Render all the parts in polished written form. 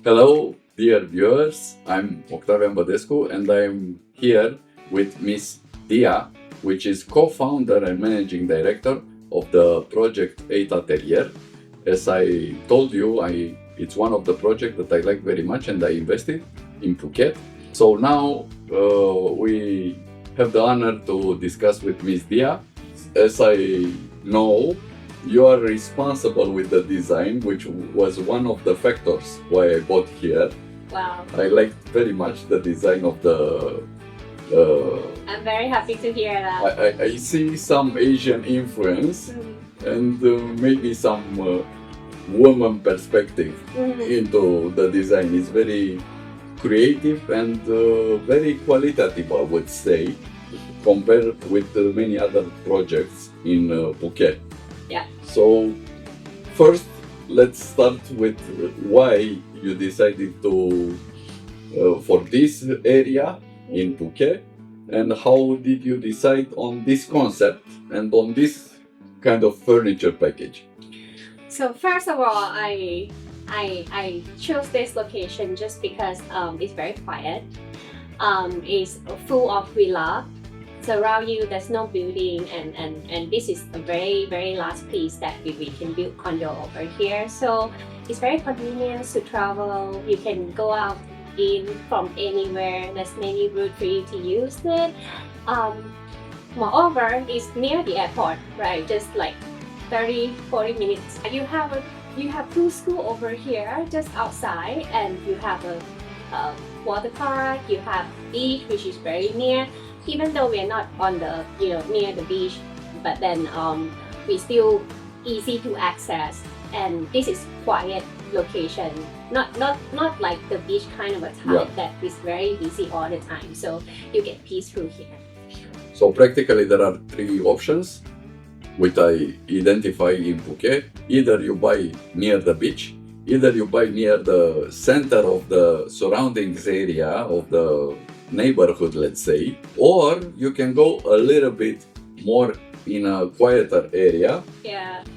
Hello, dear viewers. I'm Octavian Badescu, and I'm here with Miss Dia, which is co-founder and managing director of the project Atelier. As I told you, it's one of the projects that I like very much, and I invested in Phuket. So now we have the honor to discuss with Miss Dia. As I know, you are responsible with the design, which was one of the factors why I bought here. Wow. I liked very much the design of the. I'm very happy to hear that. I see some Asian influence and maybe some woman perspective into the design. It's very creative and very qualitative, I would say, compared with many other projects in Phuket. Yeah. So first, let's start with why you decided to for this area in Phuket, and how did you decide on this concept and on this kind of furniture package? So first of all, I chose this location just because it's very quiet. It's full of villa. Surround you, there's no building, and this is a very large piece that we can build condo over here. So it's very convenient to travel. You can go out in from anywhere. There's many routes for you to use it. Moreover, it's near the airport, right? Just like 30-40 minutes. You have two schools over here just outside, and you have a water park. You have beach, which is very near. Even though we're not on the near the beach, but then we still easy to access, and this is quiet location, not like the beach kind of a type that is very busy all the time. So you get peaceful here. So practically there are three options which I identify in Phuket. Either you buy near the beach, either you buy near the center of the surroundings area of the neighborhood, let's say, or you can go a little bit more in a quieter area,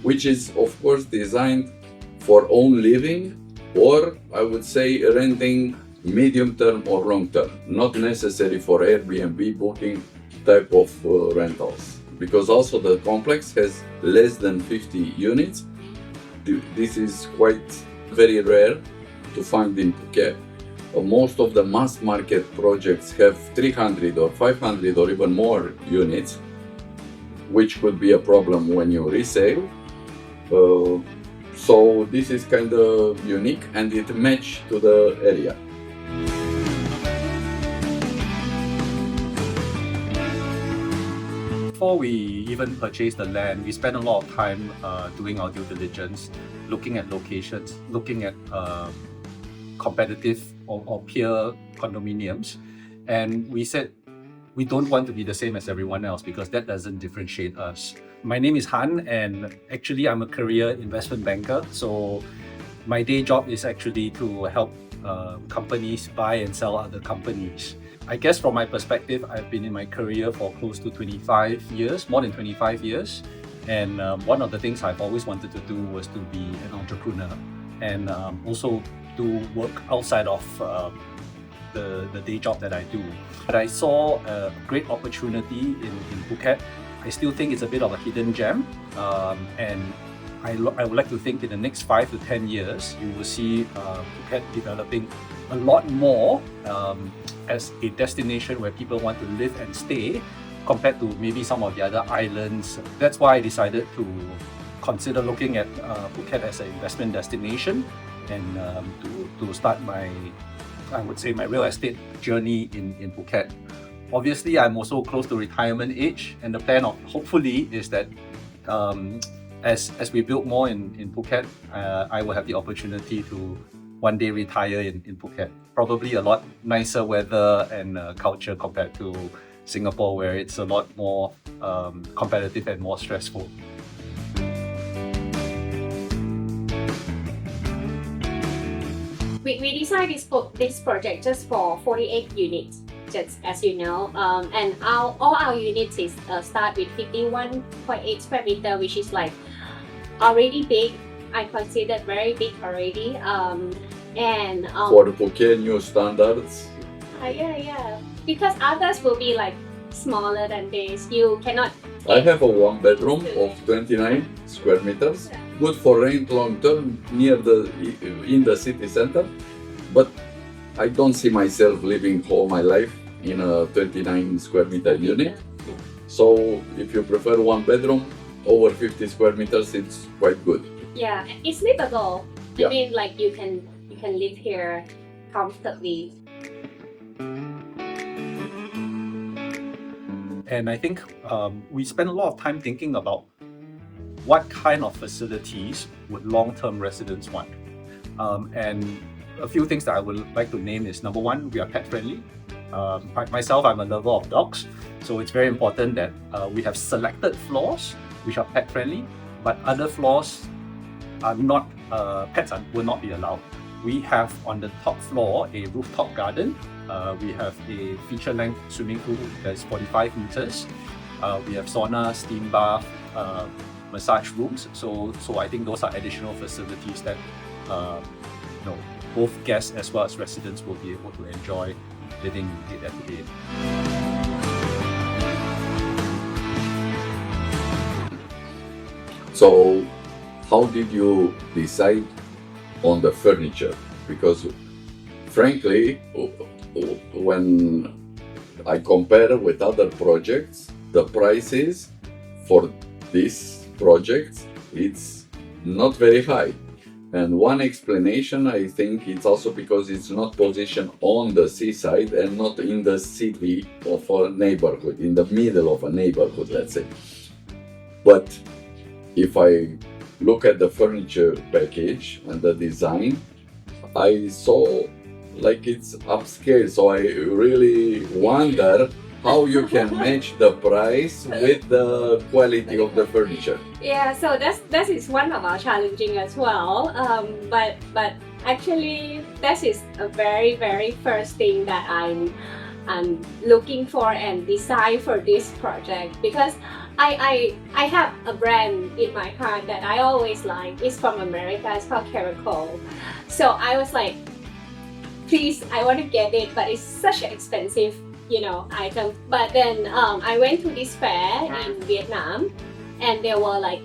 which is of course designed for own living, or I would say renting medium term or long term, not necessary for Airbnb booking type of rentals, because also the complex has less than 50 units. This is quite very rare to find in Phuket. Most of the mass market projects have 300 or 500 or even more units, which could be a problem when you resale. So this is kind of unique, and it matches to the area. Before we even purchased the land, we spent a lot of time doing our due diligence, looking at locations, looking at competitive or peer condominiums, and we said we don't want to be the same as everyone else because that doesn't differentiate us. My name is Han, and actually I'm a career investment banker, so my day job is actually to help companies buy and sell other companies. I guess from my perspective, I've been in my career for close to 25 years, more than 25 years, and one of the things I've always wanted to do was to be an entrepreneur, and also to work outside of the day job that I do. But I saw a great opportunity in Phuket. I still think it's a bit of a hidden gem, and I would like to think in the next 5 to 10 years, you will see Phuket developing a lot more as a destination where people want to live and stay compared to maybe some of the other islands. That's why I decided to consider looking at Phuket as an investment destination, and to start my real estate journey in Phuket. Obviously, I'm also close to retirement age, and the plan of hopefully is that as we build more in Phuket, I will have the opportunity to one day retire in Phuket. Probably a lot nicer weather and culture compared to Singapore, where it's a lot more competitive and more stressful. We designed this project just for 48 units, just as you know, and all our units is start with 51.8 square meter, which is like already big. I consider very big already. And For the Phuket new standards, yeah. Because others will be like smaller than this. You cannot. I have a one bedroom of 29 square meters, good for rent long term in the city center, but I don't see myself living all my life in a 29 square meter unit. So if you prefer one bedroom over 50 square meters, it's quite good. Yeah, it's livable. Yeah. I mean, like you can live here comfortably. And I think we spend a lot of time thinking about what kind of facilities would long-term residents want. And a few things that I would like to name is, number one, we are pet friendly. Myself, I'm a lover of dogs, so it's very important that we have selected floors which are pet friendly, but other floors are not, pets will not be allowed. We have on the top floor a rooftop garden. We have a feature-length swimming pool that's 45 meters. We have sauna, steam bath, massage rooms. So I think those are additional facilities that both guests as well as residents will be able to enjoy living in Atelier. So how did you decide on the furniture? Because frankly, when I compare with other projects, the prices for this project, it's not very high. And one explanation, I think, it's also because it's not positioned on the seaside and not in the city of a neighborhood, in the middle of a neighborhood, let's say. But if I look at the furniture package and the design, I saw like it's upscale. So I really wonder how you can match the price with the quality of the furniture. Yeah, so that is one of our challenging as well. But actually, that is a very first thing that I'm looking for and design for this project, because I have a brand in my heart that I always like. It's from America. It's called Caracal. So I was like, please, I want to get it, but it's such an expensive, item. But then I went to this fair in Vietnam, and they were like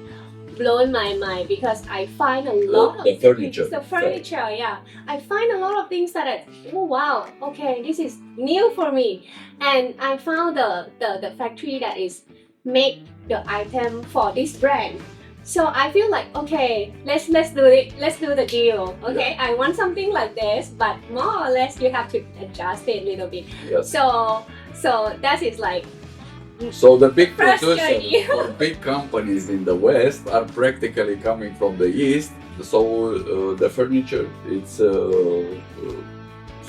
blown my mind, because I find a lot of the furniture. things, the furniture, yeah. I find a lot of things that oh wow, okay, this is new for me. And I found the factory that is make the item for this brand. So I feel like, okay, let's do it. Let's do the deal. Okay, I want something like this, but more or less you have to adjust it a little bit. Yes. So that is like. So the big First producers journey. or big companies in the West are practically coming from the East. So the furniture, it's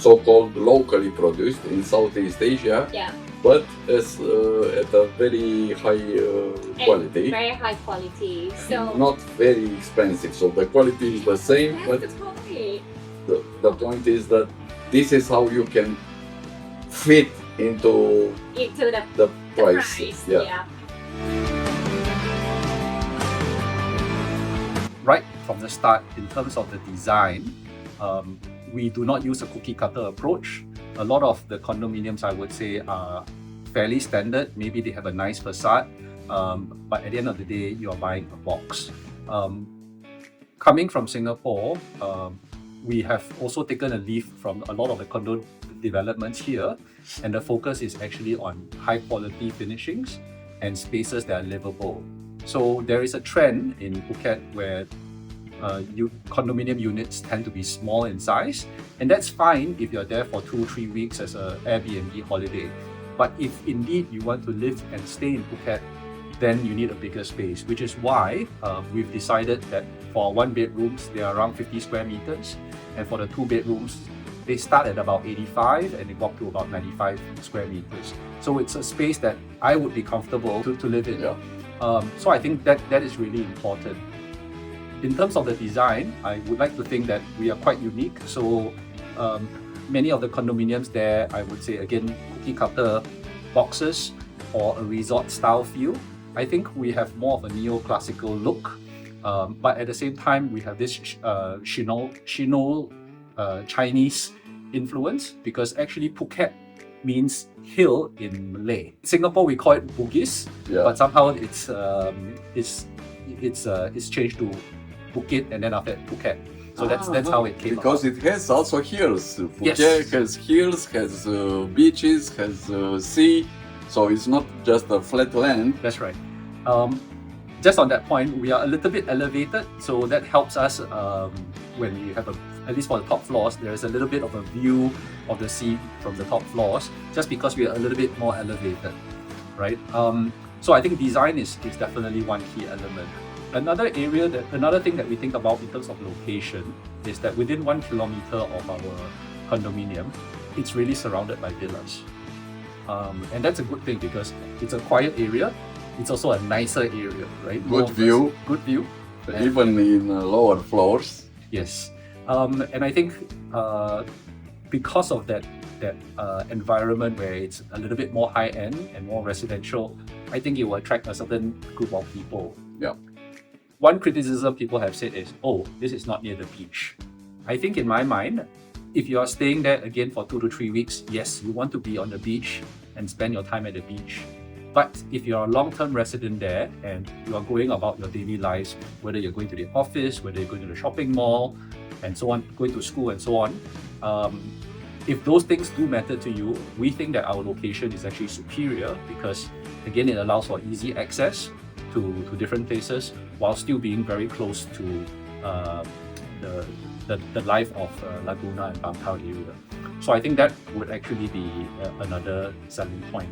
so-called locally produced in Southeast Asia, Yeah. but it's at a very high quality. Very high quality. So Not very expensive. So the quality is the same, but that's the point. the point is that this is how you can fit into Into the the price. price. Yeah. Right from the start, in terms of the design, we do not use a cookie cutter approach. A lot of the condominiums, I would say, are fairly standard. Maybe they have a nice facade, but at the end of the day, you are buying a box. Coming from Singapore, we have also taken a leaf from a lot of the condo developments here, and the focus is actually on high quality finishings and spaces that are livable. So there is a trend in Phuket where condominium units tend to be small in size, and that's fine if you're there for 2-3 weeks as an Airbnb holiday. But if indeed you want to live and stay in Phuket, then you need a bigger space, which is why we've decided that for 1 bedrooms, they are around 50 square meters, and for the 2 bedrooms, they start at about 85 and they go up to about 95 square meters. So it's a space that I would be comfortable to live in. Yeah. So I think that is really important. In terms of the design, I would like to think that we are quite unique. So many of the condominiums there, I would say again, cookie cutter boxes or a resort style feel. I think we have more of a neoclassical look, but at the same time, we have this chenille Chinese influence, because actually Phuket means hill in Malay. Singapore we call it Bugis, but somehow it's changed to Bukit and then after that Phuket. So that's how it came because about. it has also hills. Phuket Yes. has hills, has beaches, has sea. So it's not just a flat land. That's right. Just on that point, we are a little bit elevated, so that helps us when we have at least for the top floors, there is a little bit of a view of the sea from the top floors, just because we are a little bit more elevated, right? So I think design is definitely one key element. Another thing that we think about in terms of location is that within 1 kilometer of our condominium, it's really surrounded by villas. And that's a good thing because it's a quiet area. It's also a nicer area, right? Good view. Good view. Even in lower floors. Yes. And I think because of that environment where it's a little bit more high-end and more residential, I think it will attract a certain group of people. Yeah. One criticism people have said is, oh, this is not near the beach. I think in my mind, if you are staying there again for 2 to 3 weeks, yes, you want to be on the beach and spend your time at the beach. But if you're a long-term resident there and you are going about your daily lives, whether you're going to the office, whether you're going to the shopping mall, and so on, going to school and so on, if those things do matter to you, we think that our location is actually superior because, again, it allows for easy access to different places while still being very close to the life of Laguna and Bangtao area. So I think that would actually be another selling point.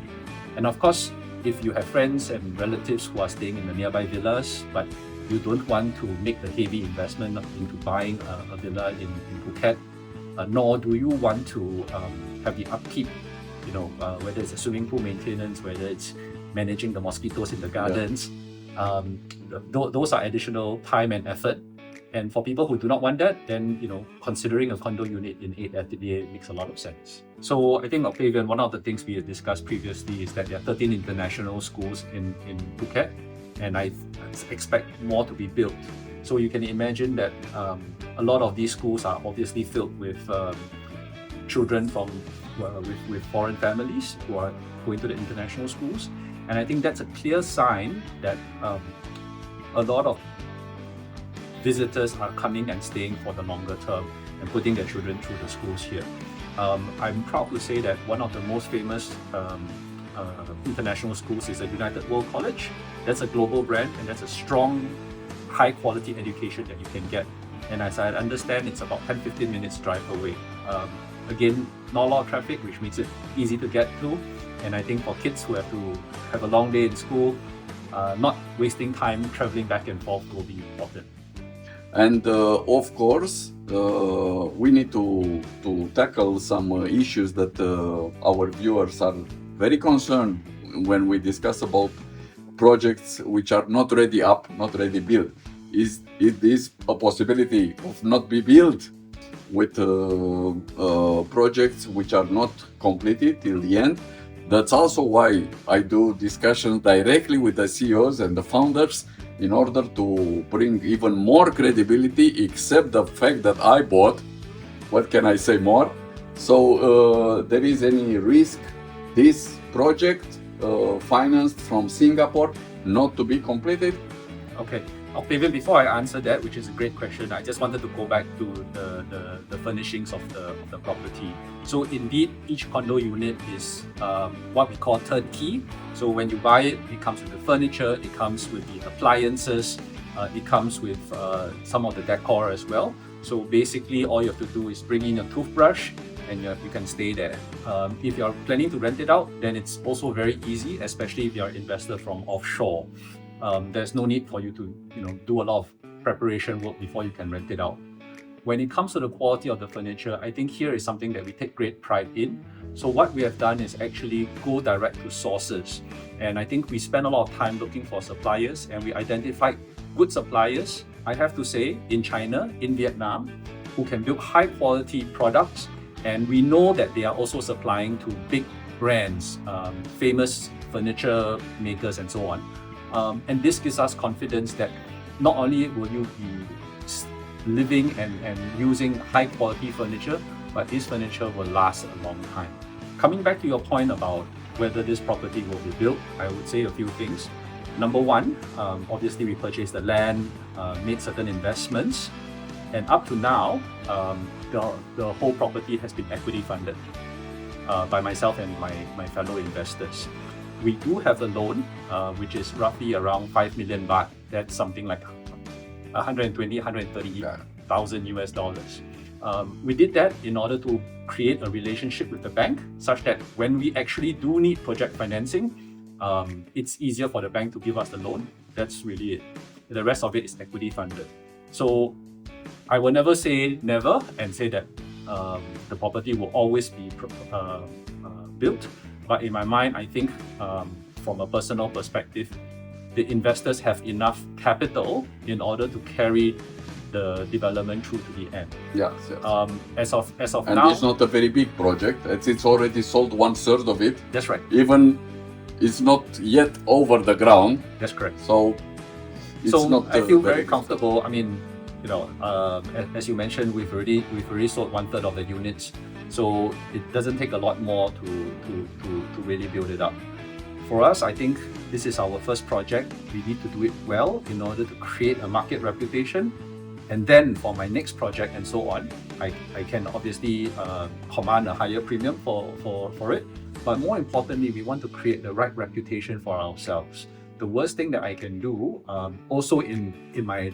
And of course, if you have friends and relatives who are staying in the nearby villas, but you don't want to make the heavy investment into buying a villa in Phuket, nor do you want to have the upkeep, whether it's a swimming pool maintenance, whether it's managing the mosquitoes in the gardens, those are additional time and effort. And for people who do not want that, then considering a condo unit in 8 Atelier makes a lot of sense. So I think, Octavian, one of the things we had discussed previously is that there are 13 international schools in Phuket, and I expect more to be built. So you can imagine that a lot of these schools are obviously filled with children from with foreign families who are going to the international schools, and I think that's a clear sign that a lot of visitors are coming and staying for the longer term and putting their children through the schools here. I'm proud to say that one of the most famous international schools is the United World College. That's a global brand and that's a strong, high quality education that you can get. And as I understand, it's about 10-15 minutes drive away. Again, not a lot of traffic, which makes it easy to get to. And I think for kids who have to have a long day in school, not wasting time traveling back and forth will be important. And of course, we need to tackle some issues that our viewers are very concerned when we discuss about projects which are not ready up, not ready built. Is this a possibility of not be built with projects which are not completed till the end? That's also why I do discussions directly with the CEOs and the founders in order to bring even more credibility, except the fact that I bought. What can I say more? So there is any risk this project financed from Singapore not to be completed? Okay. Octavian, before I answer that, which is a great question, I just wanted to go back to the furnishings of the property. So indeed, each condo unit is what we call turnkey. So when you buy it, it comes with the furniture, it comes with the appliances, it comes with some of the decor as well. So basically, all you have to do is bring in your toothbrush and you can stay there. If you're planning to rent it out, then it's also very easy, especially if you're an investor from offshore. There's no need for you to do a lot of preparation work before you can rent it out. When it comes to the quality of the furniture, I think here is something that we take great pride in. So what we have done is actually go direct to sources. And I think we spent a lot of time looking for suppliers and we identified good suppliers, I have to say, in China, in Vietnam, who can build high quality products. And we know that they are also supplying to big brands, famous furniture makers and so on. And this gives us confidence that not only will you be living and using high quality furniture, but this furniture will last a long time. Coming back to your point about whether this property will be built, I would say a few things. Number one, obviously we purchased the land, made certain investments, and up to now, the whole property has been equity funded by myself and my fellow investors. We do have a loan, which is roughly around 5 million baht. That's something like 130,000 US dollars. We did that in order to create a relationship with the bank, such that when we actually do need project financing, it's easier for the bank to give us the loan. That's really it. The rest of it is equity funded. So I will never say never and say that the property will always be built. But in my mind, I think from a personal perspective, the investors have enough capital in order to carry the development through to the end. Yes. As of And now, it's not a very big project. It's already sold 1/3 of it. that's right. Even it's not yet over the ground, That's correct. so it's So not. I feel very big. comfortable. I mean, as you mentioned, we've already sold 1/3 of the units, so it doesn't take a lot more to really build it up. For us, I think this is our first project. We need to do it well in order to create a market reputation, and then for my next project and so on, I can obviously command a higher premium for it. But more importantly, we want to create the right reputation for ourselves. The worst thing that I can do, also in my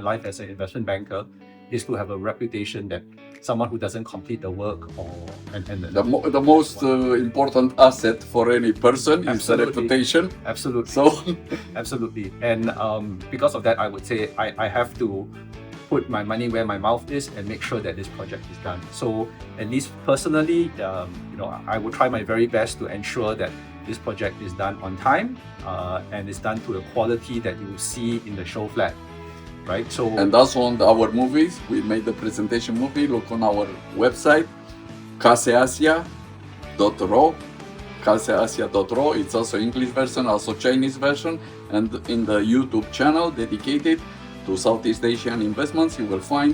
life as an investment banker, is to have a reputation that someone who doesn't complete the work The most important asset for any person is the Absolutely. reputation. Absolutely. So Absolutely. And because of that, I would say I have to put my money where my mouth is and make sure that this project is done. So at least personally, I will try my very best to ensure that this project is done on time and is done to the quality that you will see in the show flat, right? So and also on our movies, we made the presentation movie. Look on our website, caseasia.ro. caseasia.ro. It's also English version, also Chinese version, and in the YouTube channel dedicated to Southeast Asian investments, you will find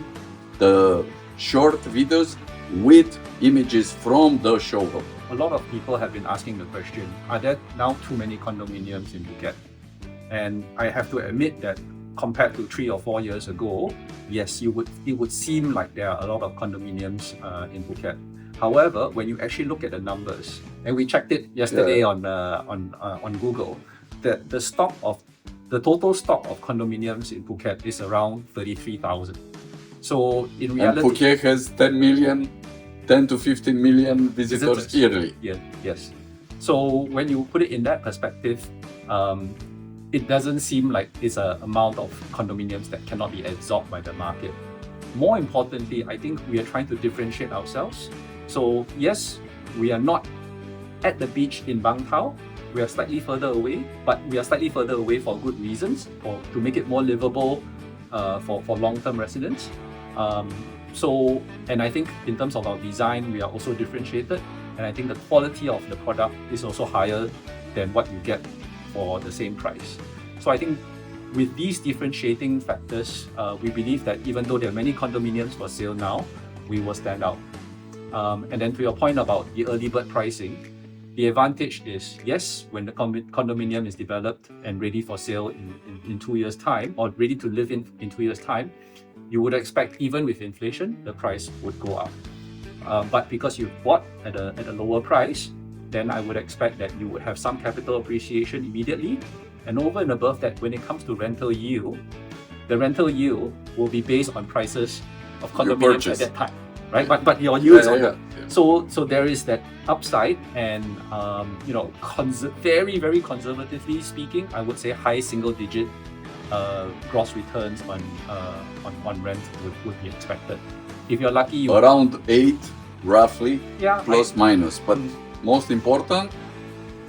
the short videos with images from the showroom. a lot of people have been asking the question, are there now too many condominiums in Phuket? And I have to admit that compared to 3 or 4 years ago, yes, it would seem like there are a lot of condominiums in Phuket. However, when you actually look at the numbers, and we checked it yesterday on Google, the total stock of condominiums in Phuket is around 33,000. So in reality, And Phuket has 10 to 15 million visitors yearly. Yeah, yes. So when you put it in that perspective, it doesn't seem like it's an amount of condominiums that cannot be absorbed by the market. More importantly, I think we are trying to differentiate ourselves. So yes, we are not at the beach in Bangtao. We are slightly further away, but we are slightly further away for good reasons, to make it more livable for long-term residents. And I think in terms of our design, we are also differentiated, and I think the quality of the product is also higher than what you get for the same price. So I think with these differentiating factors, we believe that even though there are many condominiums for sale now, we will stand out. And then to your point about the early bird pricing, the advantage is, yes, when the condominium is developed and ready for sale in 2 years' time, or ready to live in 2 years' time, you would expect even with inflation, the price would go up. But because you bought at a lower price, then I would expect that you would have some capital appreciation immediately. And over and above that, when it comes to rental yield, the rental yield will be based on prices of condominiums at that time, right? But your yields on that. So there is that upside, and very, very conservatively speaking, I would say high single-digit gross returns on rent would be expected. If you're lucky, Around 8, roughly, yeah, plus minus. But most important,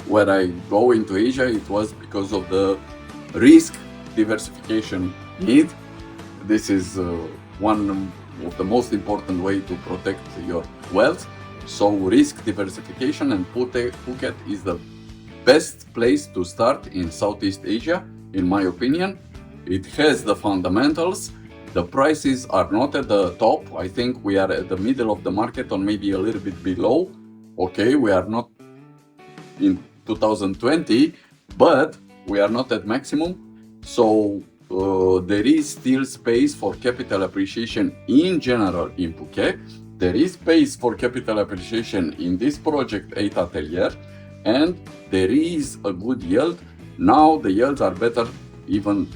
when I go into Asia, it was because of the risk diversification need. This is one of the most important way to protect your wealth. So risk diversification, and Phuket is the best place to start in Southeast Asia, in my opinion. It has the fundamentals, The prices are not at the top. I think we are at the middle of the market or maybe a little bit below. Okay, we are not in 2020, but we are not at maximum. So there is still space for capital appreciation in general in Phuket. There is space for capital appreciation in this project 8 Atelier, and there is a good yield. Now the yields are better even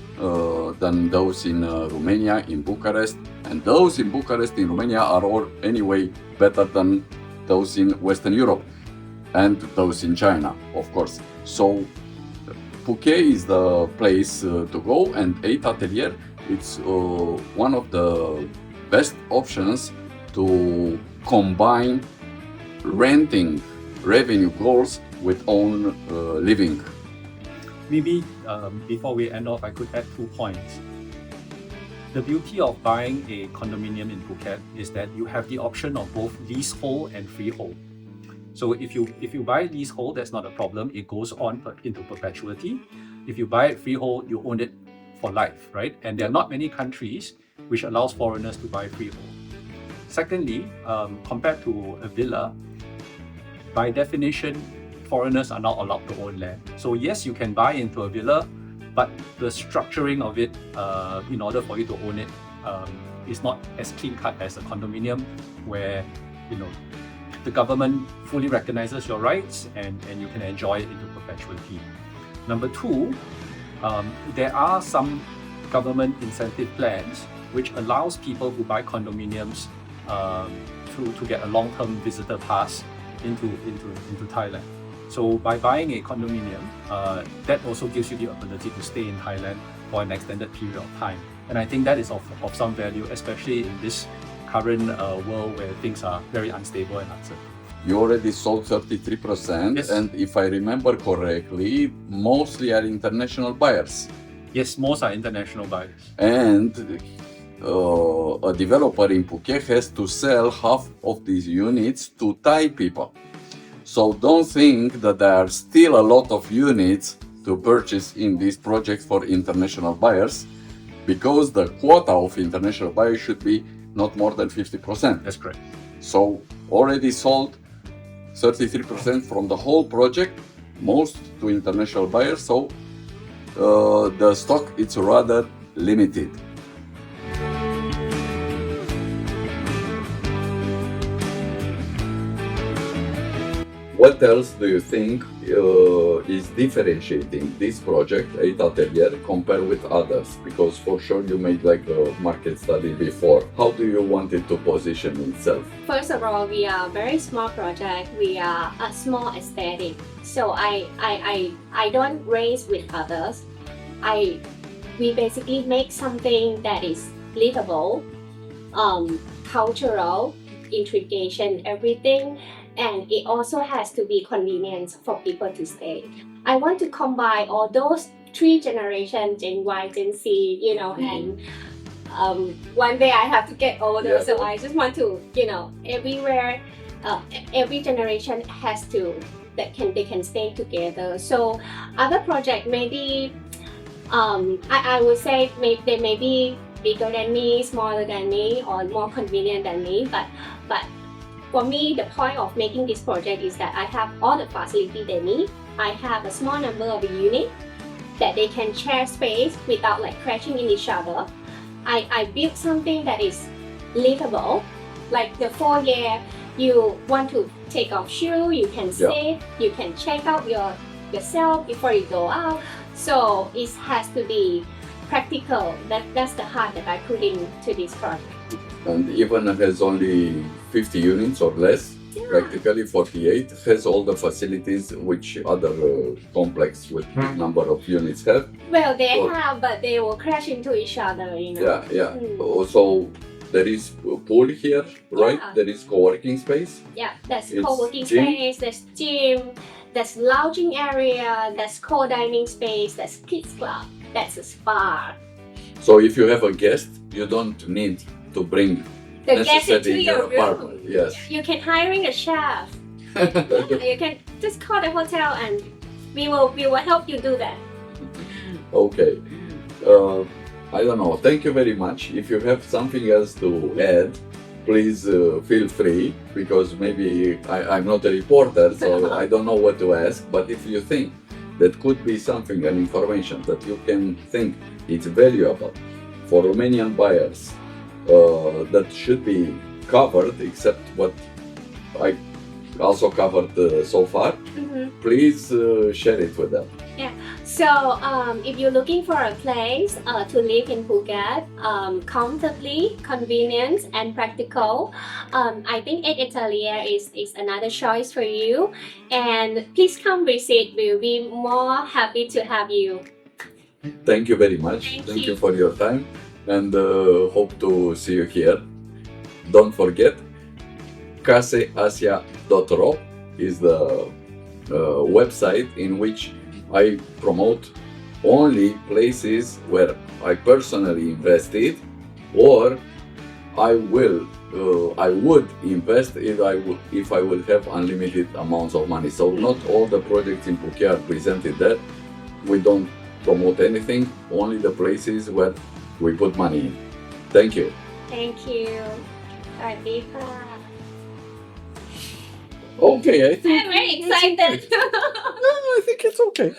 than those in Romania, in Bucharest, and those in Bucharest, in Romania are all anyway better than those in Western Europe and those in China, of course. So Phuket is the place to go, and 8 Atelier, it's one of the best options to combine renting revenue goals with own living. Maybe before we end off, I could add 2 points. The beauty of buying a condominium in Phuket is that you have the option of both leasehold and freehold. So if you buy leasehold, that's not a problem. It goes on into perpetuity. If you buy it freehold, you own it for life, right? And there are not many countries which allows foreigners to buy freehold. Secondly, compared to a villa, by definition, foreigners are not allowed to own land. So yes, you can buy into a villa, but the structuring of it, in order for you to own it, is not as clean-cut as a condominium, where the government fully recognizes your rights and you can enjoy it into perpetuity. Number 2, there are some government incentive plans which allows people who buy condominiums to get a long-term visitor pass into Thailand. So by buying a condominium, that also gives you the ability to stay in Thailand for an extended period of time. And I think that is of some value, especially in this current world where things are very unstable and uncertain. You already sold 33%, Yes. and if I remember correctly, mostly are international buyers. Yes, most are international buyers. And a developer in Phuket has to sell half of these units to Thai people. So don't think that there are still a lot of units to purchase in these projects for international buyers, because the quota of international buyers should be not more than 50%. That's correct. So already sold 33% from the whole project, most to international buyers. So the stock is rather limited. What else do you think is differentiating this project, 8 Atelier, compared with others? Because for sure you made like a market study before. How do you want it to position itself? First of all, we are a very small project. We are a small aesthetic. So I don't race with others. We basically make something that is livable, cultural, integration, everything. And it also has to be convenient for people to stay. I want to combine all those 3 generations, Gen Y, Gen Z, and one day I have to get older, Yeah. so I just want to, everywhere, every generation has to, they can stay together. So other project maybe, I would say they may be bigger than me, smaller than me, or more convenient than me, but for me, the point of making this project is that I have all the facility they need. I have a small number of units that they can share space without crashing in each other. I built something that is livable, like the foyer. You want to take off shoe, you can sit, you can check out yourself before you go out. So it has to be practical. That's the heart that I put into this project. And even has only 50 units or less, practically 48, has all the facilities which other complex with big number of units have. Well, they have, but they will crash into each other, Yeah. Also, there is a pool here, right? Yeah. There is co-working space. Yeah, that's It's co-working gym. space, there's gym, there's lounging area, there's co-dining space, there's kids club, that's a spa. So if you have a guest, you don't need to bring The guest into necessary in your your apartment. room. Yes. You can hiring a chef. You can just call the hotel and we will help you do that. Okay. I don't know. Thank you very much. If you have something else to add, please feel free, because maybe I'm not a reporter, so I don't know what to ask. But if you think that could be something, an information that you can think it's valuable for Romanian buyers, that should be covered, except what I also covered so far, please share it with them. Yeah. So if you're looking for a place to live in Phuket, comfortably, convenient, and practical, I think Atelier is another choice for you. And please come visit. We'll be more happy to have you. Thank you very much. Thank You you. for your time, and hope to see you here. Don't forget, caseasia.ro is the website in which I promote only places where I personally invested, or I would invest if I would have unlimited amounts of money. So not all the projects in Phuket are presented there. We don't promote anything, only the places where we put money in. Thank you. Thank you. สวัสดีค่ะ Okay, I think I'm very excited. I think it's okay.